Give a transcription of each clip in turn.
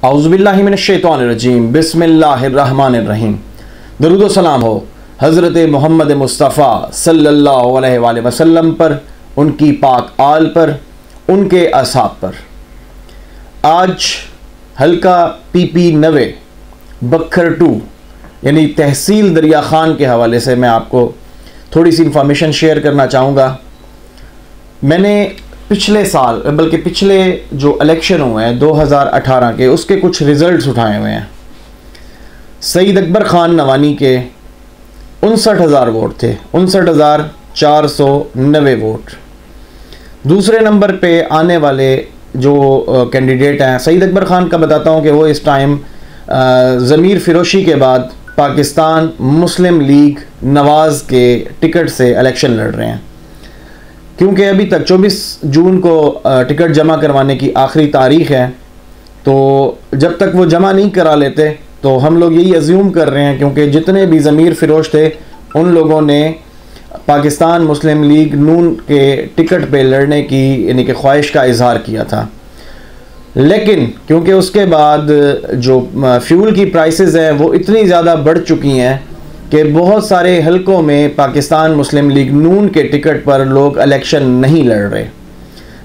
औज़ुबिल्लाहि मिनश्शैतानिर्रजीम बिस्मिल्लाहिर्रहमानिर्रहीम। दरूद व सलाम हो हज़रत मोहम्मद मुस्तफ़ा सल्लल्लाहु अलैहि वसल्लम पर, उनकी पाक आल पर, उनके असहाब पर। आज हल्का PP 90 बखर 2 यानी तहसील दरिया ख़ान के हवाले से मैं आपको थोड़ी सी इंफॉर्मेशन शेयर करना चाहूँगा। मैंने पिछले साल बल्कि पिछले जो इलेक्शन हुए हैं 2018 के, उसके कुछ रिज़ल्ट्स उठाए हुए हैं। सईद अकबर ख़ान नवानी के 59,000 वोट थे, 59,490 वोट। दूसरे नंबर पे आने वाले जो कैंडिडेट हैं, सईद अकबर ख़ान का बताता हूँ कि वो इस टाइम ज़मीर फ़िरोशी के बाद पाकिस्तान मुस्लिम लीग नवाज़ के टिकट से इलेक्शन लड़ रहे हैं, क्योंकि अभी तक 24 जून को टिकट जमा करवाने की आखिरी तारीख़ है। तो जब तक वो जमा नहीं करा लेते तो हम लोग यही अज्यूम कर रहे हैं, क्योंकि जितने भी ज़मीर फ़िरोश थे उन लोगों ने पाकिस्तान मुस्लिम लीग नून के टिकट पे लड़ने की यानी कि ख्वाहिश का इजहार किया था। लेकिन क्योंकि उसके बाद जो फ्यूल की प्राइसेस हैं वो इतनी ज़्यादा बढ़ चुकी हैं कि बहुत सारे हलकों में पाकिस्तान मुस्लिम लीग नून के टिकट पर लोग इलेक्शन नहीं लड़ रहे,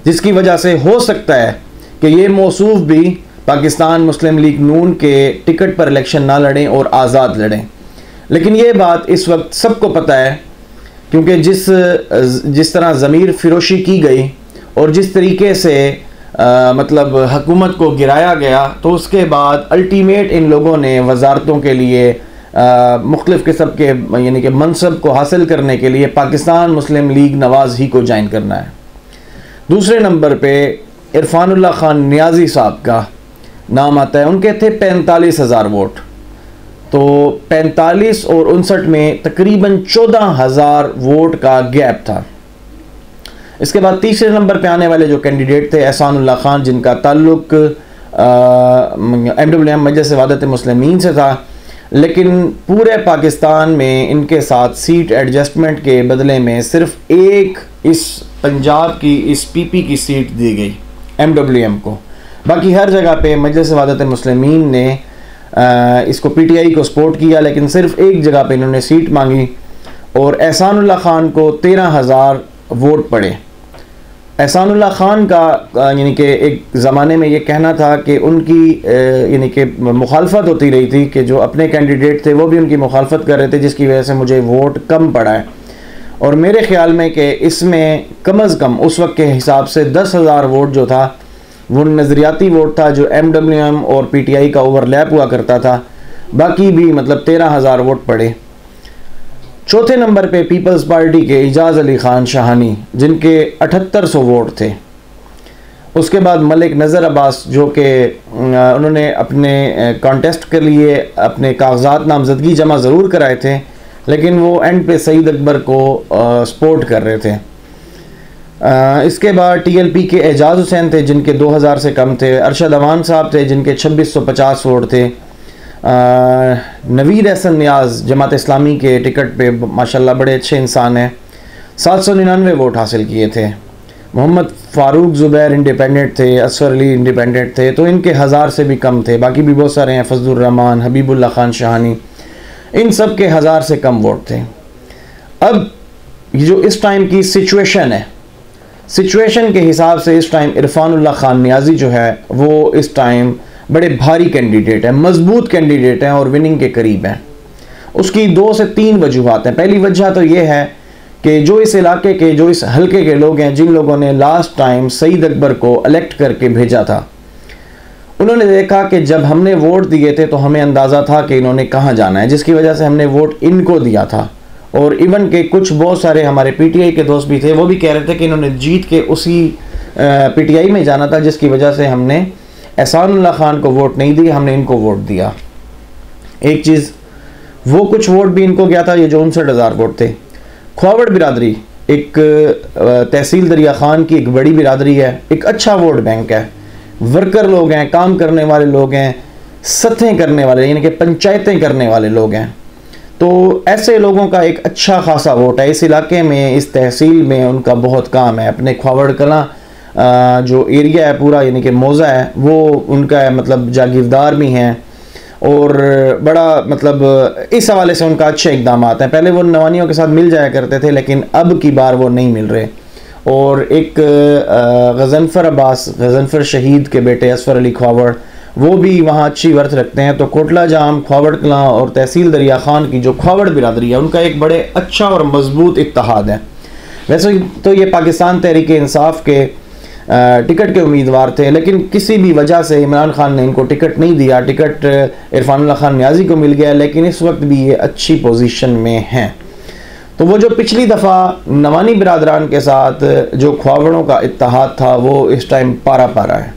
जिसकी वजह से हो सकता है कि ये मौसूफ भी पाकिस्तान मुस्लिम लीग नून के टिकट पर इलेक्शन ना लड़ें और आज़ाद लड़ें। लेकिन ये बात इस वक्त सबको पता है, क्योंकि जिस तरह ज़मीर फ़िरोशी की गई और जिस तरीके से मतलब हुकूमत को गिराया गया, तो उसके बाद अल्टीमेट इन लोगों ने वजारतों के लिए मुख्तलिफ़ किस्म के यानी कि मनसब को हासिल करने के लिए पाकिस्तान मुस्लिम लीग नवाज़ ही को ज्वाइन करना है। दूसरे नंबर पे इरफानुल्लाह खान नियाज़ी साहब का नाम आता है। उनके थे 45,000 वोट, तो 45 और 59 में तकरीबन 14,000 वोट का गैप था। इसके बाद तीसरे नंबर पे आने वाले जो कैंडिडेट थे एहसानुल्लाह खान, जिनका ताल्लुक MWM मजलिस वहदत मुस्लिमीन से था, लेकिन पूरे पाकिस्तान में इनके साथ सीट एडजस्टमेंट के बदले में सिर्फ एक इस पंजाब की इस PP की सीट दी गई MWM को। बाकी हर जगह पे मजलिस वहदत मुस्लिमीन ने इसको PTI को सपोर्ट किया, लेकिन सिर्फ एक जगह पे इन्होंने सीट मांगी और एहसानुल्लाह खान को 13,000 वोट पड़े। एहसानुल्लाह खान का यानी कि एक ज़माने में ये कहना था कि उनकी यानी कि मुखालफत होती रही थी कि जो अपने कैंडिडेट थे वो भी उनकी मुखालफत कर रहे थे, जिसकी वजह से मुझे वोट कम पड़ा है। और मेरे ख़्याल में कि इसमें कम अज़ कम उस वक्त के हिसाब से 10,000 वोट जो था वो नज़रियाती वोट था, जो MWM और PTI का ओवरलैप हुआ करता था। बाकी भी मतलब 13,000 वोट पड़े। चौथे नंबर पे पीपल्स पार्टी के इजाज़ अली ख़ान शाहानी, जिनके 7800 वोट थे। उसके बाद मलिक नज़र अब्बास, जो कि उन्होंने अपने कॉन्टेस्ट के लिए अपने कागजात नामजदगी जमा ज़रूर कराए थे, लेकिन वो एंड पे सईद अकबर को सपोर्ट कर रहे थे। इसके बाद TLP के एजाज़ हुसैन थे, जिनके 2000 से कम थे। अरशद अवान साहब थे, जिनके 2650 वोट थे। नवीर एहसन नियाज़ जमात इस्लामी के टिकट पे माशाल्लाह बड़े अच्छे इंसान हैं, 799 वोट हासिल किए थे। मोहम्मद फ़ारूक ज़ुबैर इंडिपेंडेंट थे, असफर अली इंडिपेंडेंट थे, तो इनके 1000 से भी कम थे। बाकी भी बहुत सारे हैं, फजलुर रहमान, हबीबुल्लाह खान शाहानी, इन सब के 1000 से कम वोट थे। अब ये जो इस टाइम की सिचुएशन है, सिचुएशन के हिसाब से इस टाइम इरफानुल्लाह खान नियाज़ी जो है वो इस टाइम बड़े भारी कैंडिडेट हैं, मजबूत कैंडिडेट हैं और विनिंग के करीब हैं। उसकी 2 से 3 वजूहात हैं। पहली वजह तो ये है कि जो इस इलाके के, जो इस हलके के लोग हैं, जिन लोगों ने लास्ट टाइम सईद अकबर को इलेक्ट करके भेजा था, उन्होंने देखा कि जब हमने वोट दिए थे तो हमें अंदाज़ा था कि इन्होंने कहाँ जाना है, जिसकी वजह से हमने वोट इनको दिया था। और इवन के कुछ बहुत सारे हमारे PTI के दोस्त भी थे, वो भी कह रहे थे कि इन्होंने जीत के उसी PTI में जाना था, जिसकी वजह से हमने एहसानुल्लाह खान को वोट नहीं दिया, हमने इनको वोट दिया। एक चीज़ वो कुछ वोट भी इनको गया था, ये जो 59,000 वोट थे। ख्वावड़ बिरादरी एक तहसील दरिया ख़ान की एक बड़ी बिरादरी है, एक अच्छा वोट बैंक है, वर्कर लोग हैं, काम करने वाले लोग हैं, सतहें करने वाले यानी कि पंचायतें करने वाले लोग हैं। तो ऐसे लोगों का एक अच्छा खासा वोट है इस इलाके में, इस तहसील में उनका बहुत काम है। अपने ख्वावड़ कलां जो एरिया है पूरा यानी कि मौज़ा है वो उनका है, मतलब जागीरदार भी हैं और बड़ा मतलब इस हवाले से उनका अच्छे इकदाम हैं। पहले वो नवानियों के साथ मिल जाया करते थे लेकिन अब की बार वो नहीं मिल रहे। और एक गज़नफ़र अब्बास, गज़नफ़र शहीद के बेटे असफ़र अली ख्वावड़, वो भी वहाँ अच्छी वर्थ रखते हैं। तो कोटला जाम, ख्वावड़ कलां और तहसील दरिया खान की जो ख्वावड़ बिरादरी है उनका एक बड़े अच्छा और मजबूत इत्तेहाद है। वैसे तो ये पाकिस्तान तहरीक इंसाफ के टिकट के उम्मीदवार थे लेकिन किसी भी वजह से इमरान खान ने इनको टिकट नहीं दिया। टिकट इरफानुल्लाह खान नियाज़ी को मिल गया लेकिन इस वक्त भी ये अच्छी पोजीशन में हैं। तो वो जो पिछली दफ़ा नवानी बिरादरान के साथ जो ख्वावड़ों का इत्तेहाद था वो इस टाइम पारा पारा है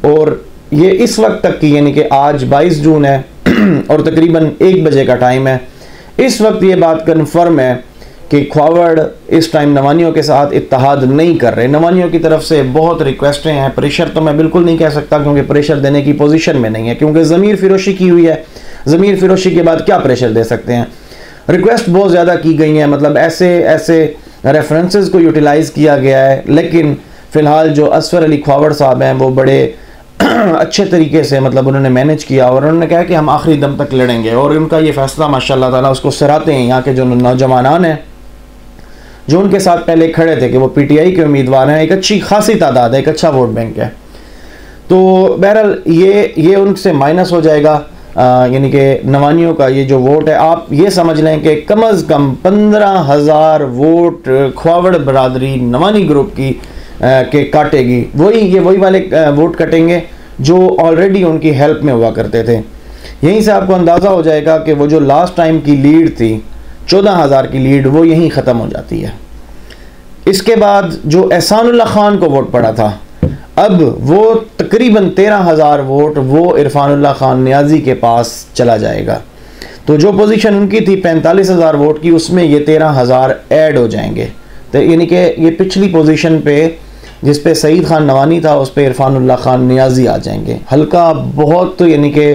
और ये इस वक्त तक की यानी कि आज 22 जून है और तकरीबन 1 बजे का टाइम है। इस वक्त ये बात कन्फर्म है कि ख्वावड़ इस टाइम नवानियों के साथ इत्तेहाद नहीं कर रहे। नवानियों की तरफ से बहुत रिक्वेस्टें हैं, प्रेशर तो मैं बिल्कुल नहीं कह सकता क्योंकि प्रेशर देने की पोजीशन में नहीं है क्योंकि ज़मीर फिरोशी की हुई है। ज़मीर फिरोशी के बाद क्या प्रेशर दे सकते हैं। रिक्वेस्ट बहुत ज़्यादा की गई हैं, मतलब ऐसे ऐसे रेफरेंसेस को यूटिलाइज़ किया गया है लेकिन फ़िलहाल जो असफ़र अली ख्वावड़ साहब हैं वो बड़े अच्छे तरीके से मतलब उन्होंने मैनेज किया और उन्होंने कहा कि हम आखिरी दम तक लड़ेंगे और उनका ये फ़ैसला माशाल्लाह ताला उसको सराहते हैं। यहाँ के जो नौजवान हैं जो उनके साथ पहले खड़े थे कि वो PTI के उम्मीदवार हैं, एक अच्छी खासी तादाद है, एक अच्छा वोट बैंक है। तो बहरहाल ये उनसे माइनस हो जाएगा यानी कि नवानियों का ये जो वोट है आप ये समझ लें कि कम अज़ कम 15,000 वोट ख्वावड़ बरादरी नवानी ग्रुप की के काटेगी। वही वाले वोट कटेंगे जो ऑलरेडी उनकी हेल्प में हुआ करते थे। यहीं से आपको अंदाज़ा हो जाएगा कि वो जो लास्ट टाइम की लीड थी 14,000 की लीड वो यहीं ख़त्म हो जाती है। इसके बाद जो एहसानुल्लाह खान को वोट पड़ा था अब वो तकरीबन 13,000 वोट वो इरफानुल्लाह खान नियाज़ी के पास चला जाएगा। तो जो पोजीशन उनकी थी 45,000 वोट की उसमें ये 13,000 ऐड हो जाएंगे। तो यानी कि ये पिछली पोजीशन पे जिस पे सईद खान नवानी था उस पे इरफानुल्लाह खान नियाज़ी आ जाएंगे। हल्का बहुत तो यानी कि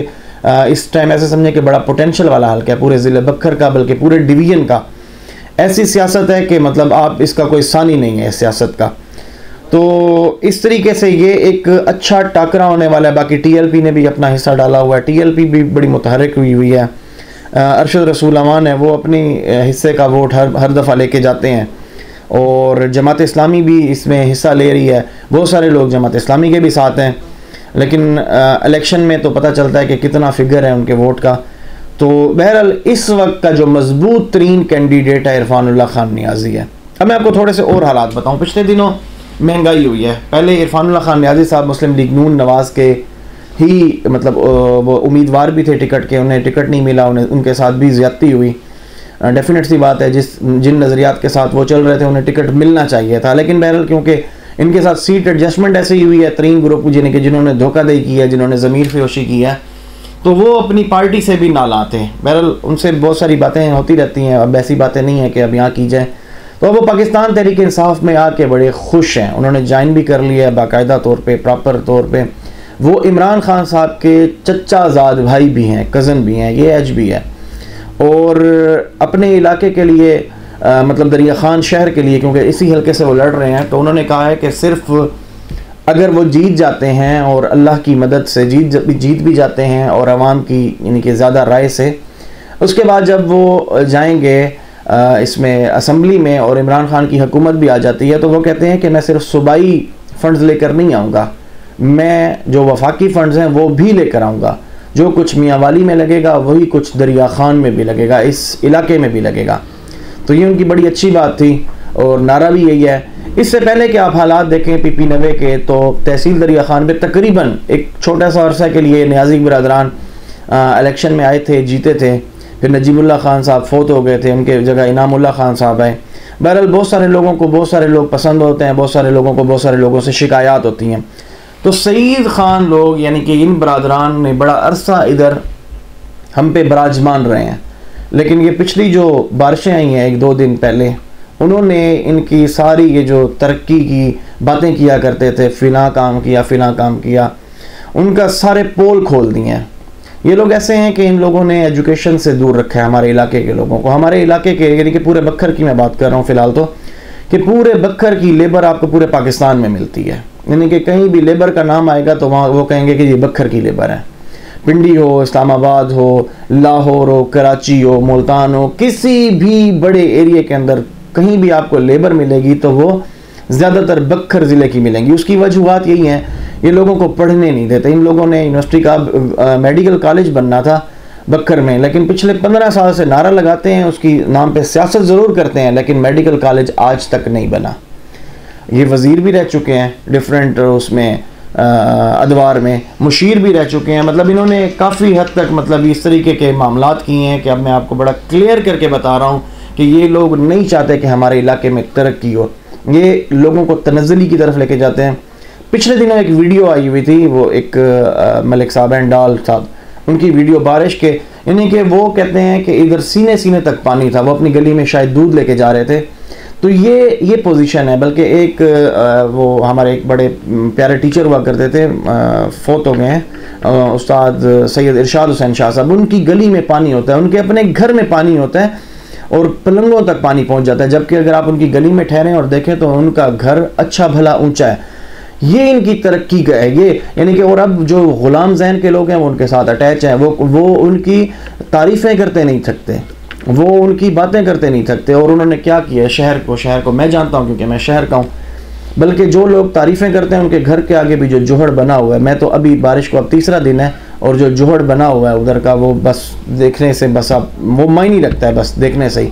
इस टाइम ऐसे समझे कि बड़ा पोटेंशियल वाला हल्का है पूरे ज़िले बक्खर का बल्कि पूरे डिवीज़न का। ऐसी सियासत है कि मतलब आप इसका कोई सानी नहीं है इस सियासत का। तो इस तरीके से ये एक अच्छा टाकरा होने वाला है। बाकी TLP ने भी अपना हिस्सा डाला हुआ है, TLP भी बड़ी मुतहरिक हुई है। अरशद रसूल अमान है वो अपनी हिस्से का वोट हर दफ़ा लेके जाते हैं और जमात इस्लामी भी इसमें हिस्सा ले रही है। बहुत सारे लोग जमात इस्लामी के भी साथ हैं लेकिन इलेक्शन में तो पता चलता है कि कितना फिगर है उनके वोट का। तो बहरहाल इस वक्त का जो मजबूत तरीन कैंडिडेट है इरफानुल्लाह खान नियाज़ी है। अब मैं आपको थोड़े से और हालात बताऊँ। पिछले दिनों महंगाई हुई है। पहले इरफानुल्लाह खान नियाज़ी साहब मुस्लिम लीग नून नवाज़ के ही मतलब वो उम्मीदवार भी थे टिकट के, उन्हें टिकट नहीं मिला, उन्हें उनके साथ भी ज़्यादती हुई। डेफिनेट सी बात है जिन नज़रियात के साथ वो चल रहे थे उन्हें टिकट मिलना चाहिए था लेकिन बहरहाल क्योंकि इनके साथ सीट एडजस्टमेंट ऐसी हुई है तरीन ग्रुप जिन्हें जिन्होंने धोखाधड़ी की है, जिन्होंने ज़मीर फिरोशी की है तो वो अपनी पार्टी से भी ना लाते हैं। बहरहाल उनसे बहुत सारी बातें होती रहती हैं, अब ऐसी बातें नहीं है कि अब यहाँ की जाए। तो वो पाकिस्तान तहरीक इंसाफ में आके बड़े खुश हैं, उन्होंने ज्वाइन भी कर लिया है बाकायदा तौर पे, प्रॉपर तौर पे। वो इमरान खान साहब के चचाजाद भाई भी हैं, कज़न भी हैं, ये एज भी है और अपने इलाके के लिए मतलब दरिया खान शहर के लिए क्योंकि इसी हल्के से वो लड़ रहे हैं तो उन्होंने कहा है कि सिर्फ अगर वो जीत जाते हैं और अल्लाह की मदद से जीत भी जाते हैं और आवाम की यानी कि ज़्यादा राय से, उसके बाद जब वो जाएंगे इसमें असम्बली में और इमरान खान की हुकूमत भी आ जाती है तो वो कहते हैं कि मैं सिर्फ सूबाई फ़ंड्स लेकर नहीं आऊँगा, मैं जो वफाकी फ़ंड्स हैं वो भी लेकर आऊँगा। जो कुछ मियाँ वाली में लगेगा वही कुछ दरिया खान में भी लगेगा, इस इलाके में भी लगेगा। तो ये उनकी बड़ी अच्छी बात थी और नारा भी यही है। इससे पहले कि आप हालात देखें PP 90 के तो तहसील दरिया खान में तकरीबन एक छोटा सा अरसा के लिए नियाज़ी बिरादरान इलेक्शन में आए थे, जीते थे, फिर नजीबुल्लाह खान साहब फोत हो गए थे, उनके जगह इनामुल्लाह खान साहब आए। बहरहाल बहुत सारे लोगों को बहुत सारे लोग पसंद होते हैं, बहुत सारे लोगों को बहुत सारे लोगों से शिकायत होती हैं। तो सईद खान लोग यानी कि इन बरादरान ने बड़ा अरसा इधर हम पे बराजमान रहे हैं लेकिन ये पिछली जो बारिशें आई हैं 1-2 दिन पहले उन्होंने इनकी सारी ये जो तरक्की की बातें किया करते थे, फ़िला काम किया, उनका सारे पोल खोल दिए हैं। ये लोग ऐसे हैं कि इन लोगों ने एजुकेशन से दूर रखा है हमारे इलाके के लोगों को, हमारे इलाके के यानी कि पूरे बक्खर की मैं बात कर रहा हूँ फ़िलहाल तो, कि पूरे बखर की लेबर आपको पूरे पाकिस्तान में मिलती है, यानी कि कहीं भी लेबर का नाम आएगा तो वहाँ वो कहेंगे कि ये बखर की लेबर है। पिंडी हो, इस्लामाबाद हो, लाहौर हो, कराची हो, मुल्तान हो, किसी भी बड़े एरिया के अंदर कहीं भी आपको लेबर मिलेगी तो वो ज़्यादातर बखर ज़िले की मिलेंगी। उसकी वजूहत यही है, ये लोगों को पढ़ने नहीं देते। इन लोगों ने यूनिवर्सिटी का मेडिकल कॉलेज बनना था बखर में, लेकिन पिछले 15 साल से नारा लगाते हैं, उसकी नाम पे सियासत ज़रूर करते हैं, लेकिन मेडिकल कॉलेज आज तक नहीं बना। ये वज़ीर भी रह चुके हैं डिफरेंट उसमें अदवार में, मुशीर भी रह चुके हैं। मतलब इन्होंने काफ़ी हद तक मतलब इस तरीके के मामलात किए हैं कि अब मैं आपको बड़ा क्लियर करके बता रहा हूँ कि ये लोग नहीं चाहते कि हमारे इलाके में तरक्की हो, ये लोगों को तनज़्ज़ुली की तरफ लेके जाते हैं। पिछले दिनों एक वीडियो आई हुई थी, वो एक मलिक साहब एंड डाल साहब, उनकी वीडियो बारिश के, यानी कि वो कहते हैं कि इधर सीने सीने तक पानी था, वो अपनी गली में शायद दूध लेके जा रहे थे। तो ये पोजीशन है। बल्कि एक वो हमारे एक बड़े प्यारे टीचर हुआ करते थे, फोत हो गए हैं, उस्ताद सैयद इरशाद हुसैन शाह साहब, उनकी गली में पानी होता है, उनके अपने घर में पानी होता है और पलंगों तक पानी पहुंच जाता है। जबकि अगर आप उनकी गली में ठहरें और देखें तो उनका घर अच्छा भला ऊंचा है। ये इनकी तरक्की का है ये, यानी कि और अब जो गुलाम जहन के लोग हैं वो उनके साथ अटैच हैं, वो उनकी तारीफ़ें करते नहीं थकते, वो उनकी बातें करते नहीं थकते। और उन्होंने क्या किया, शहर को मैं जानता हूँ क्योंकि मैं शहर का हूँ, बल्कि जो लोग तारीफ़ें करते हैं उनके घर के आगे भी जो जोहड़ बना हुआ है, मैं तो अभी बारिश को अब तीसरा दिन है और जो जोहड़ बना हुआ है उधर का, वो बस देखने से बस आप वो मायने रखता है, बस देखने से ही।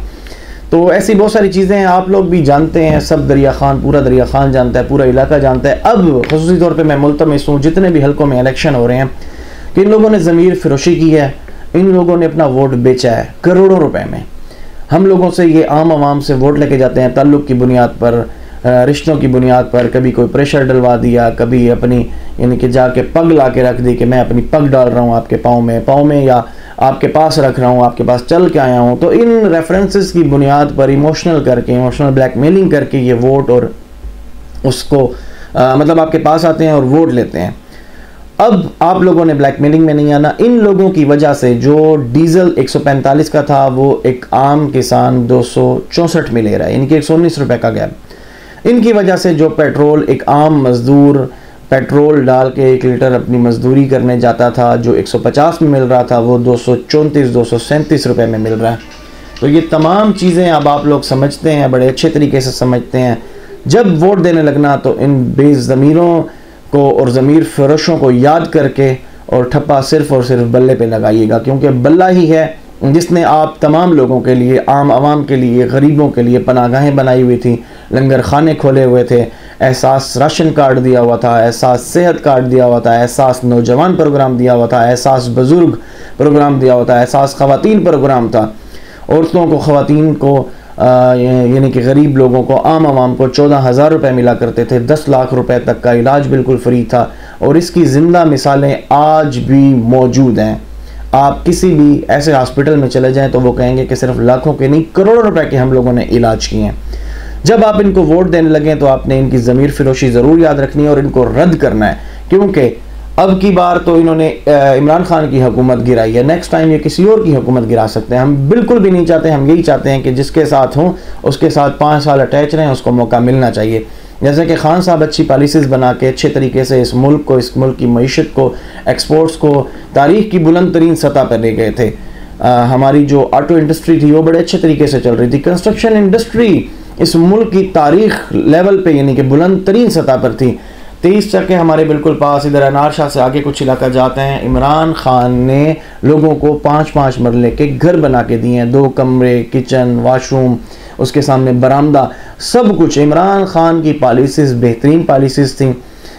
तो ऐसी बहुत सारी चीज़ें हैं, आप लोग भी जानते हैं, सब दरिया खान, पूरा दरिया खान जानता है, पूरा इलाका जानता है। अब ख़ुसूसी तौर पे मैं मुल्तमस हूँ जितने भी हलकों में इलेक्शन हो रहे हैं कि इन लोगों ने ज़मीर फ़रोशी की है, इन लोगों ने अपना वोट बेचा है करोड़ों रुपए में। हम लोगों से ये आम आवाम से वोट लेके जाते हैं ताल्लुक़ की बुनियाद पर, रिश्तों की बुनियाद पर, कभी कोई प्रेशर डलवा दिया, कभी अपनी यानी कि जाके पग ला के रख दी कि मैं अपनी पग डाल रहा हूँ आपके पाँव में या आपके पास रख रहा हूँ, आपके पास चल के आया हूँ। तो इन रेफरेंसेस की बुनियाद पर इमोशनल ब्लैकमेलिंग करके ये वोट और उसको मतलब आपके पास आते हैं और वोट लेते हैं। अब आप लोगों ने ब्लैकमेलिंग में नहीं आना। इन लोगों की वजह से जो डीजल 145 का था वो एक आम किसान 264 में ले रहा है, इनके 119 रुपये का गैप। इनकी वजह से जो पेट्रोल एक आम मज़दूर पेट्रोल डाल के 1 लीटर अपनी मजदूरी करने जाता था, जो 150 में मिल रहा था वो 237 रुपये में मिल रहा है। तो ये तमाम चीज़ें अब आप लोग समझते हैं, बड़े अच्छे तरीके से समझते हैं। जब वोट देने लगना तो इन बेज़मीरों को और ज़मीर फरोशों को याद करके और ठप्पा सिर्फ़ और सिर्फ बल्ले पे लगाइएगा, क्योंकि बल्ला ही है जिसने आप तमाम लोगों के लिए, आम आवाम के लिए, गरीबों के लिए पनागाहें बनाई हुई थी, लंगर खाने खोले हुए थे, एहसास राशन कार्ड दिया हुआ था, एहसास सेहत कार्ड दिया हुआ था, एहसास नौजवान प्रोग्राम दिया हुआ था, एहसास बुज़ुर्ग प्रोग्राम दिया हुआ था, एहसास ख़वातीन प्रोग्राम था। औरतों को, ख़वातीन को यानी कि गरीब लोगों को, आम आवाम को 14,000 रुपये मिला करते थे, 10 लाख रुपए तक का इलाज बिल्कुल फ्री था। और इसकी ज़िंदा मिसालें आज भी मौजूद हैं। आप किसी भी ऐसे हॉस्पिटल में चले जाएं तो वो कहेंगे कि सिर्फ लाखों के नहीं करोड़ों रुपए के हम लोगों ने इलाज किए हैं। जब आप इनको वोट देने लगें तो आपने इनकी ज़मीर फ़रोशी ज़रूर याद रखनी है और इनको रद्द करना है, क्योंकि अब की बार तो इन्होंने इमरान खान की हुकूमत गिराई है, नेक्स्ट टाइम ये किसी और की हुकूमत गिरा सकते हैं। हम बिल्कुल भी नहीं चाहते, हम यही चाहते हैं कि जिसके साथ हों उसके साथ 5 साल अटैच रहें, उसको मौका मिलना चाहिए। जैसे कि खान साहब अच्छी पॉलिसीज़ बना के अच्छे तरीके से इस मुल्क की मईशत को, एक्सपोर्ट्स को तारीख़ की बुलंद तरीन सतह पर ले गए थे। हमारी जो ऑटो इंडस्ट्री थी वो बड़े अच्छे तरीके से चल रही थी, कंस्ट्रक्शन इंडस्ट्री इस मुल्क की तारीख लेवल पे यानी कि बुलंद तरीन सतह पर थी। 23 चक्के हमारे बिल्कुल पास, इधर अनार शाह से आगे कुछ इलाका जाते हैं, इमरान खान ने लोगों को 5-5 मरले के घर बना के दिए हैं, 2 कमरे, किचन, वाशरूम, उसके सामने बरामदा, सब कुछ। इमरान खान की पॉलिसीज़ बेहतरीन पॉलिसीज़ थी।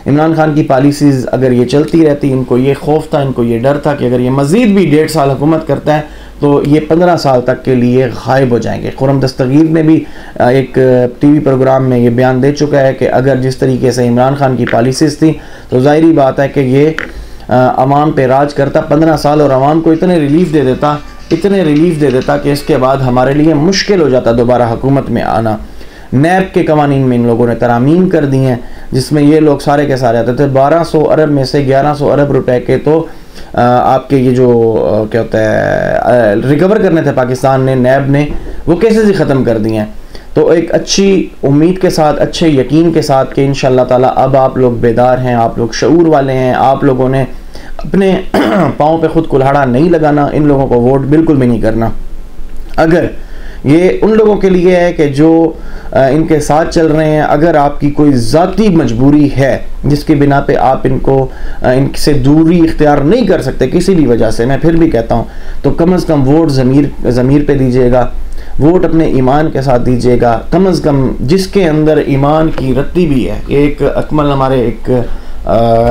इमरान खान की पॉलिसीज़ अगर ये चलती रहती, इनको ये खौफ था, इनको ये डर था कि अगर ये मज़ीद भी 1.5 साल हुकूमत करता है तो ये 15 साल तक के लिए गायब हो जाएंगे। खुर्रम दस्तगीर ने भी एक टीवी प्रोग्राम में ये बयान दे चुका है कि अगर जिस तरीके से इमरान खान की पॉलिसीज़ थी तो ज़ाहिरी बात है कि ये अवाम पे राज करता 15 साल और अवाम को इतने रिलीफ दे देता कि इसके बाद हमारे लिए मुश्किल हो जाता दोबारा हुकूमत में आना। नैब के कवानीन में इन लोगों ने तरामीम कर दी हैं, जिसमें ये लोग सारे के सारे आते थे। 1200 अरब में से 1100 अरब रुपए के तो आपके ये जो क्या होता है रिकवर करने थे पाकिस्तान ने, नैब ने वो केसेस ही ख़त्म कर दिए हैं। तो एक अच्छी उम्मीद के साथ, अच्छे यकीन के साथ कि इंशाअल्लाह ताला अब आप लोग बेदार हैं, आप लोग शऊर वाले हैं, आप लोगों ने अपने पाँव पे खुद कुल्हाड़ा नहीं लगाना, इन लोगों को वोट बिल्कुल भी नहीं करना। अगर ये उन लोगों के लिए है कि जो इनके साथ चल रहे हैं, अगर आपकी कोई ज़ाती मजबूरी है जिसकी बिना पे आप इनसे दूरी इख्तियार नहीं कर सकते किसी भी वजह से, मैं फिर भी कहता हूँ, तो कम से कम वोट ज़मीर पे दीजिएगा, वोट अपने ईमान के साथ दीजिएगा। कम से कम जिसके अंदर ईमान की रत्ती भी है, एक अकमल हमारे एक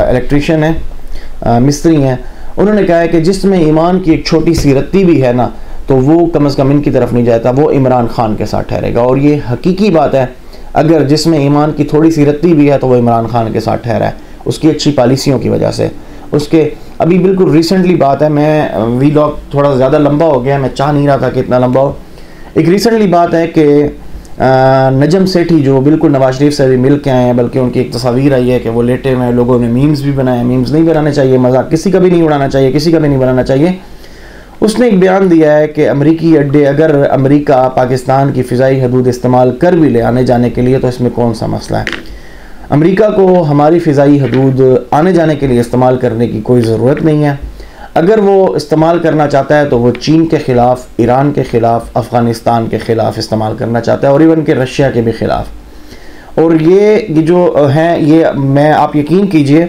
इलेक्ट्रीशियन है, मिस्त्री हैं, उन्होंने कहा है कि जिसमें ईमान की एक छोटी सी रत्ती भी है ना, तो वो कम से कम इनकी तरफ नहीं जाता, वो इमरान खान के साथ ठहरेगा। और ये हकीकी बात है, अगर जिसमें ईमान की थोड़ी सी रत्ती भी है तो वो इमरान खान के साथ ठहरा है, उसकी अच्छी पॉलिसियों की वजह से। उसके अभी बिल्कुल रिसेंटली बात है, मैं वीलॉग थोड़ा ज़्यादा लंबा हो गया, मैं चाह नहीं रहा था कि इतना लंबा हो। एक रिसेंटली बात है कि नजम सेठी जो बिल्कुल नवाज शरीफ से भी मिल के आए हैं, बल्कि उनकी एक तस्वीर आई है कि वो लेटे हुए हैं, लोगों ने मीम्स भी बनाए। मीम्स नहीं बनाने चाहिए, मजाक किसी का भी नहीं उड़ाना चाहिए, किसी का भी नहीं बनाना चाहिए। उसने एक बयान दिया है कि अमरीकी अड्डे, अगर अमेरिका पाकिस्तान की फ़िज़ाई हदूद इस्तेमाल कर भी ले आने जाने के लिए, तो इसमें कौन सा मसला है। अमेरिका को हमारी फ़िज़ाई हदूद आने जाने के लिए इस्तेमाल करने की कोई ज़रूरत नहीं है। अगर वो इस्तेमाल करना चाहता है तो वो चीन के ख़िलाफ़, ईरान के ख़िलाफ़, अफ़गानिस्तान के ख़िलाफ़ इस्तेमाल करना चाहता है, और इवन के रशिया के भी ख़िलाफ़। और ये जो हैं, ये मैं आप यकीन कीजिए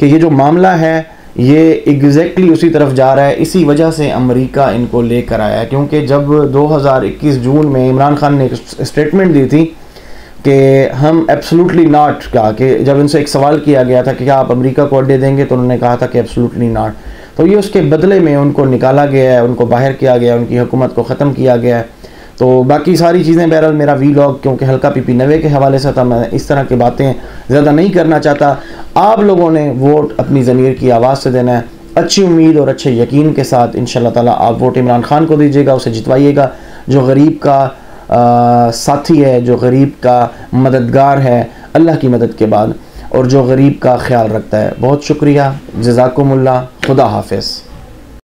कि ये जो मामला है ये एग्जैक्टली उसी तरफ जा रहा है। इसी वजह से अमेरिका इनको लेकर आया है, क्योंकि जब 2021 जून में इमरान खान ने एक स्टेटमेंट दी थी कि हम एब्सोल्युटली नॉट का, कि जब इनसे एक सवाल किया गया था कि क्या आप अमेरिका को अड्डे देंगे, तो उन्होंने कहा था कि एब्सोल्युटली नॉट। तो ये उसके बदले में उनको निकाला गया है, उनको बाहर किया गया, उनकी हुकूमत को ख़त्म किया गया है। तो बाकी सारी चीज़ें, बहरहाल मेरा वीलॉग क्योंकि हल्का PP 90 के हवाले से था, मैं इस तरह की बातें ज़्यादा नहीं करना चाहता। आप लोगों ने वोट अपनी ज़मीर की आवाज़ से देना है, अच्छी उम्मीद और अच्छे यकीन के साथ। इंशाअल्लाह ताला आप वोट इमरान खान को दीजिएगा, उसे जितवाइएगा, जो गरीब का साथी है, जो गरीब का मददगार है अल्लाह की मदद के बाद, और जो गरीब का ख्याल रखता है। बहुत शुक्रिया, जज़ाकुमुल्लाह, खुदा हाफिज़।